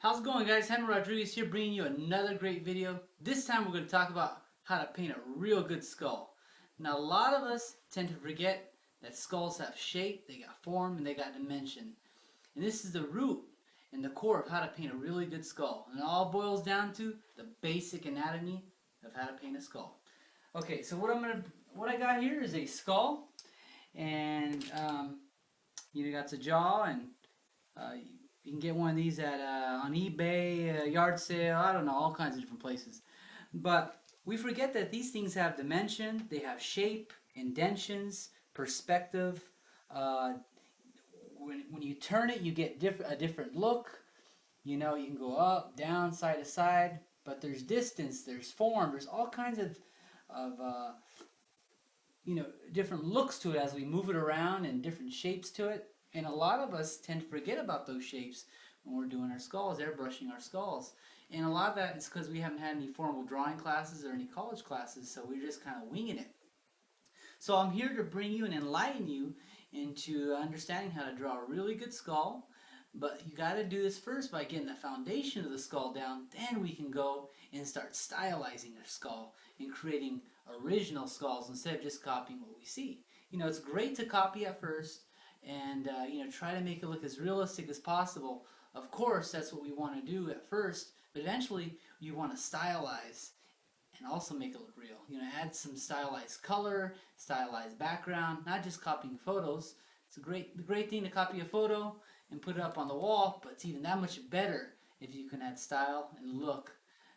How's it going, guys? Jaime Rodriguez here, bringing you another great video. This time we're going to talk about how to paint a real good skull. Now, a lot of us tend to forget that skulls have shape, they got form, and they got dimension. And this is the root and the core of how to paint a really good skull. And it all boils down to the basic anatomy of how to paint a skull. Okay, so what I got here is a skull, and you got the jaw, and you can get one of these at on eBay, yard sale, I don't know, all kinds of different places. But we forget that these things have dimension, they have shape, indentions, perspective. When you turn it, you get a different look. You know, you can go up, down, side to side, but there's distance, there's form, there's all kinds of different looks to it as we move it around, and different shapes to it. And a lot of us tend to forget about those shapes when we're doing our skulls, airbrushing our skulls. And a lot of that is because we haven't had any formal drawing classes or any college classes, so we're just kind of winging it. So I'm here to bring you and enlighten you into understanding how to draw a really good skull. But you got to do this first by getting the foundation of the skull down. Then we can go and start stylizing our skull and creating original skulls instead of just copying what we see. You know, it's great to copy at first, and try to make it look as realistic as possible. Of course, that's what we want to do at first, but eventually you want to stylize and also make it look real. You know, add some stylized color, stylized background, not just copying photos. It's a great thing to copy a photo and put it up on the wall, but it's even that much better if you can add style and look,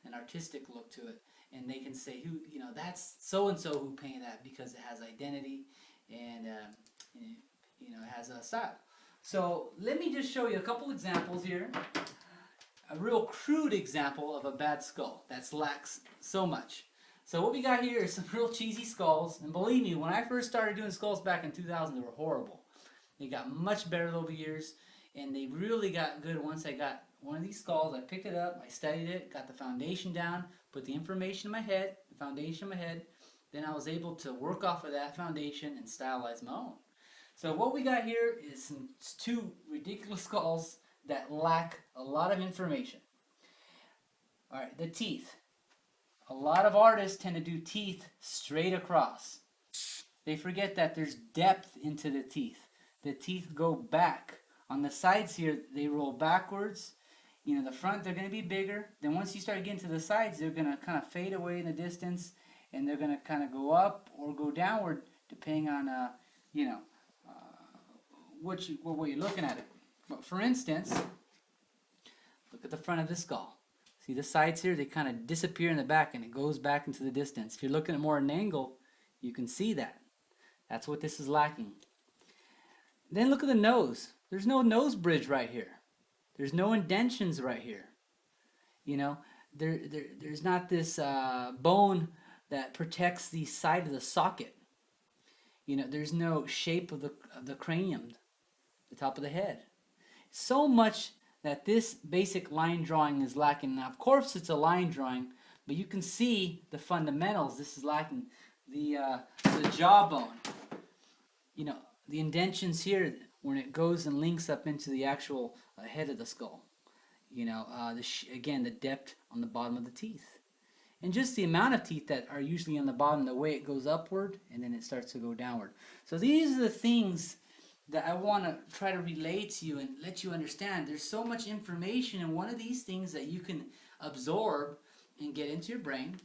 an artistic look to it, and they can say, who, you know, that's so and so who painted that, because it has identity and it has a style. So let me just show you a couple examples here. A real crude example of a bad skull that lacks so much. So what we got here is some real cheesy skulls, and believe me, when I first started doing skulls back in 2000, they were horrible. They got much better over the years, and they really got good once I got one of these skulls. I picked it up, I studied it, got the foundation down, put the information in my head, the foundation in my head. Then I was able to work off of that foundation and stylize my own. So what we got here is two ridiculous skulls that lack a lot of information. Alright, the teeth. A lot of artists tend to do teeth straight across. They forget that there's depth into the teeth. The teeth go back. On the sides here, they roll backwards. You know, the front, they're going to be bigger. Then once you start getting to the sides, they're going to kind of fade away in the distance, and they're going to kind of go up or go downward depending on, what you're looking at it. But for instance, look at the front of the skull. See the sides here? They kind of disappear in the back, and it goes back into the distance. If you're looking at more at an angle, you can see that. That's what this is lacking. Then look at the nose. There's no nose bridge right here. There's no indentions right here. You know, there's not this bone that protects the side of the socket. You know, there's no shape of the cranium, the top of the head. So much that this basic line drawing is lacking. Now, of course, it's a line drawing, but you can see the fundamentals. This is lacking. The jawbone. You know, the indentions here when it goes and links up into the actual head of the skull. You know, again, the depth on the bottom of the teeth. And just the amount of teeth that are usually on the bottom, the way it goes upward, and then it starts to go downward. So these are the things that I want to try to relate to you and let you understand. There's so much information in one of these things that you can absorb and get into your brain.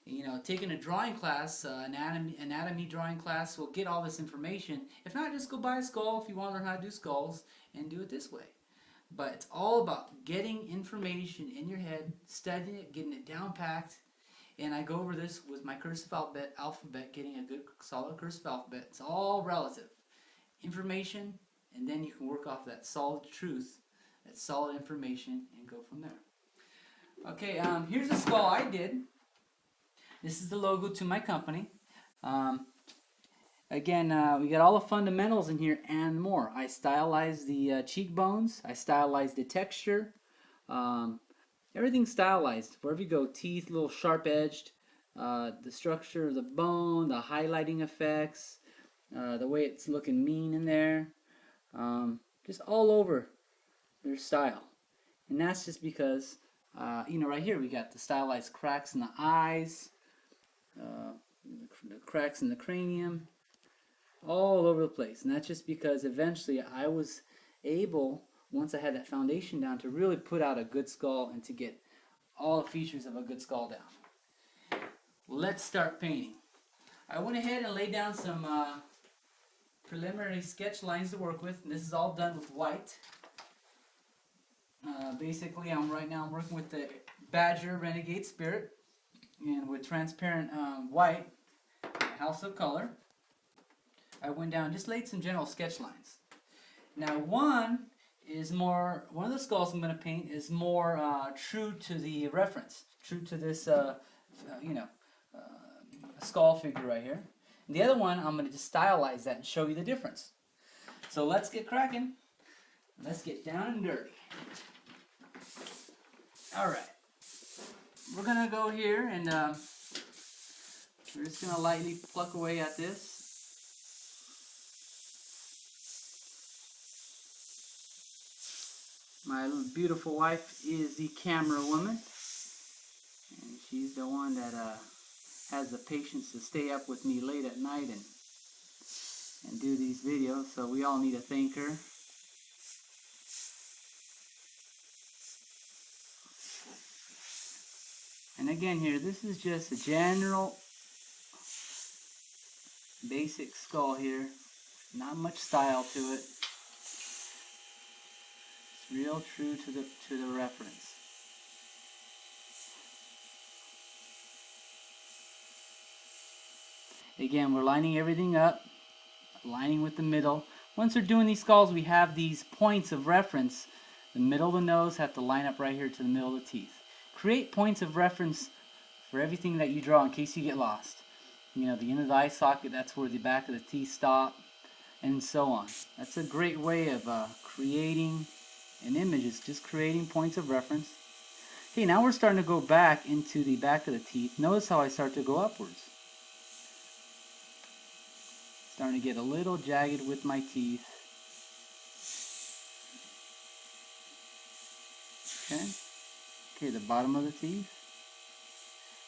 You know, taking a drawing class, anatomy drawing class, will get all this information. If not, just go buy a skull if you want to learn how to do skulls and do it this way. But it's all about getting information in your head, studying it, getting it down packed. And I go over this with my cursive alphabet, getting a good solid cursive alphabet. It's all relative. Information, and then you can work off that solid truth, that solid information, and go from there. Okay, here's a skull I did. This is the logo to my company. Again, we got all the fundamentals in here and more. I stylized the cheekbones. I stylized the texture. Everything's stylized. Wherever you go, teeth, little sharp-edged. The structure of the bone, the highlighting effects, the way it's looking mean in there. Just all over their style. And that's just because, you know, right here we got the stylized cracks in the eyes, the cracks in the cranium, all over the place. And that's just because eventually I was able, once I had that foundation down, to really put out a good skull and to get all the features of a good skull down. Let's start painting. I went ahead and laid down some preliminary sketch lines to work with, and this is all done with white. Basically, right now I'm working with the Badger Renegade Spirit, and with transparent white, House of Color. I went down, just laid some general sketch lines. Now one of the skulls I'm going to paint is more true to the reference, true to this, skull figure right here. And the other one, I'm going to just stylize that and show you the difference. So let's get cracking. Let's get down and dirty. Alright. We're going to go here and we're just going to lightly pluck away at this. My little beautiful wife is the camera woman, and she's the one that has the patience to stay up with me late at night and do these videos, so we all need to thank her. And again here, this is just a general basic skull here, not much style to it. Real true to the reference. Again, we're lining everything up, lining with the middle. Once we're doing these skulls, we have these points of reference. The middle of the nose have to line up right here to the middle of the teeth. Create points of reference for everything that you draw in case you get lost. You know, the end of the eye socket, that's where the back of the teeth stop, and so on. That's a great way of creating an image. Is just creating points of reference. Okay, now we're starting to go back into the back of the teeth. Notice how I start to go upwards. Starting to get a little jagged with my teeth. Okay, the bottom of the teeth.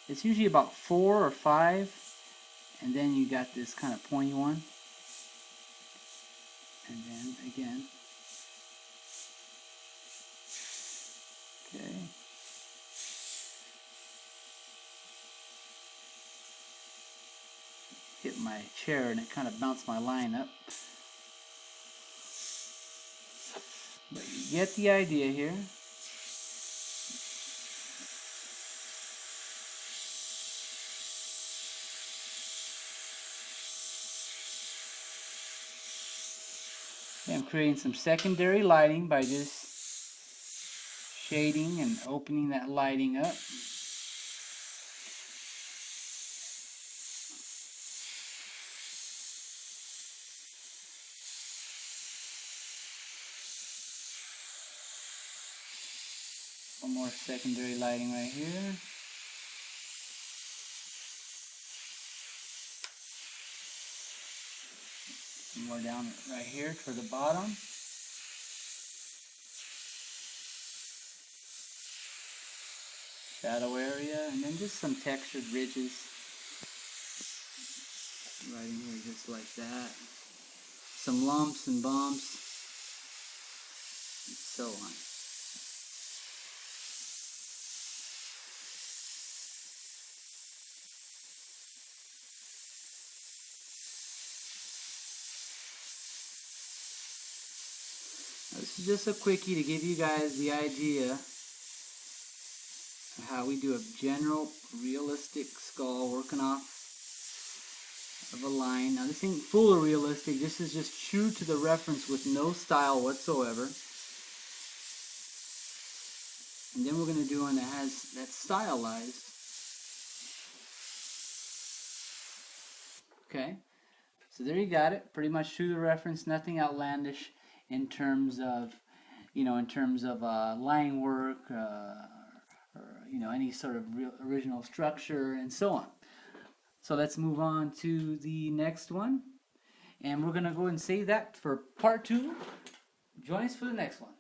It's usually about 4 or 5, and then you got this kind of pointy one. And then again. Okay. Hit my chair and it kind of bounced my line up. But you get the idea here. Okay, I'm creating some secondary lighting by just shading and opening that lighting up. One more secondary lighting right here. Some more down right here toward the bottom. Shadow area, and then just some textured ridges right in here, just like that. Some lumps and bumps, and so on. Now, this is just a quickie to give you guys the idea how we do a general realistic skull working off of a line. Now this ain't full of realistic, this is just true to the reference with no style whatsoever. And then we're going to do one that has that stylized. Okay, so there you got it, pretty much true to the reference, nothing outlandish in terms of, line work, or any sort of real original structure and so on. So let's move on to the next one, and we're gonna go and save that for part 2. Join us for the next one.